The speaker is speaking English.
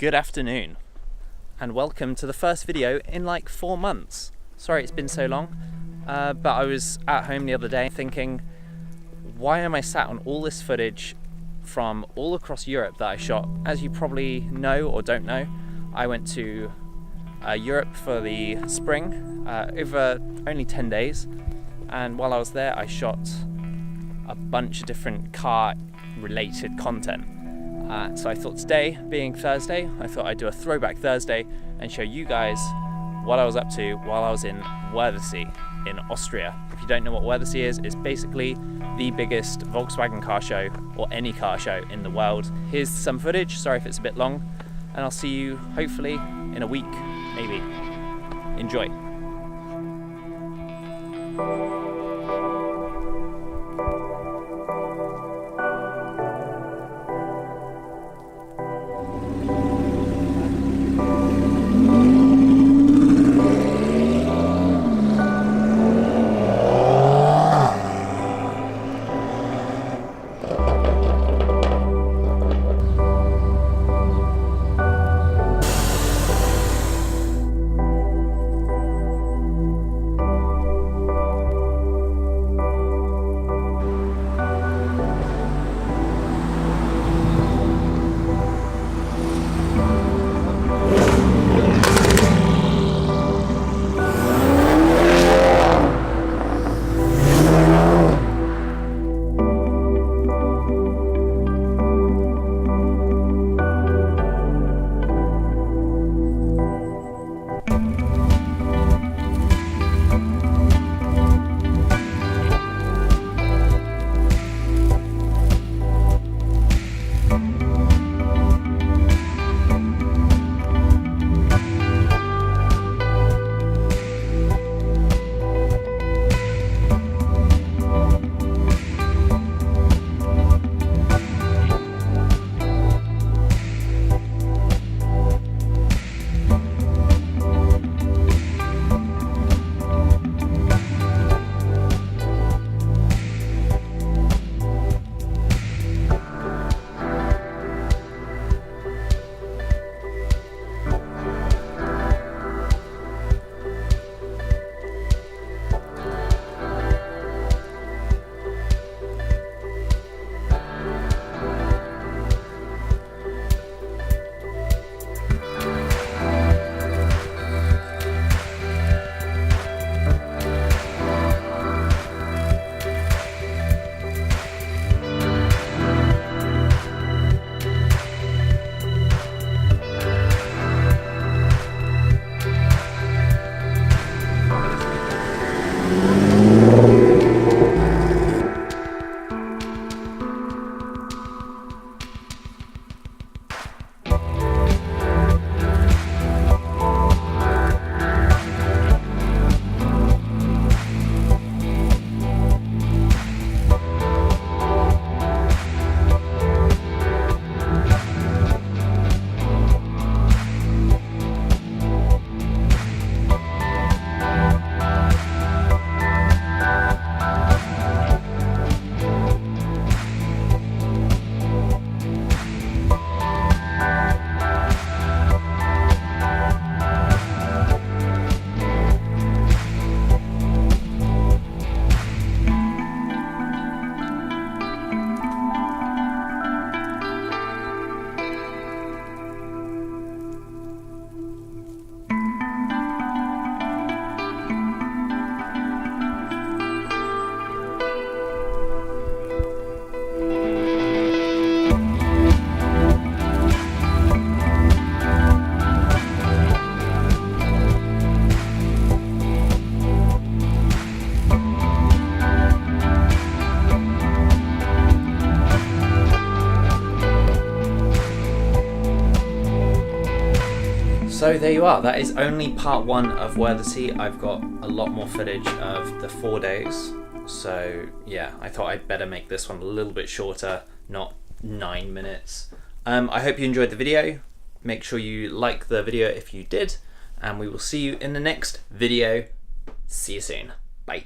Good afternoon and welcome to the first video in like 4 months. Sorry it's been so long, but I was at home the other day thinking, why am I sat on all this footage from all across Europe that I shot? As you probably know or don't know, I went to Europe for the spring over only 10 days, and while I was there I shot a bunch of different car related content. So I thought today, being Thursday, I thought I'd do a throwback Thursday and show you guys what I was up to while I was in Worthersee in Austria. If you don't know what Worthersee is, it's basically the biggest Volkswagen car show or any car show in the world. Here's some footage, sorry if it's a bit long, and I'll see you hopefully in a week, maybe. Enjoy. So there you are, that is only part 1 of Worthersee. I've got a lot more footage of the 4 days. So yeah, I thought I'd better make this one a little bit shorter, not 9 minutes. I hope you enjoyed the video. Make sure you like the video if you did, and we will see you in the next video. See you soon. Bye.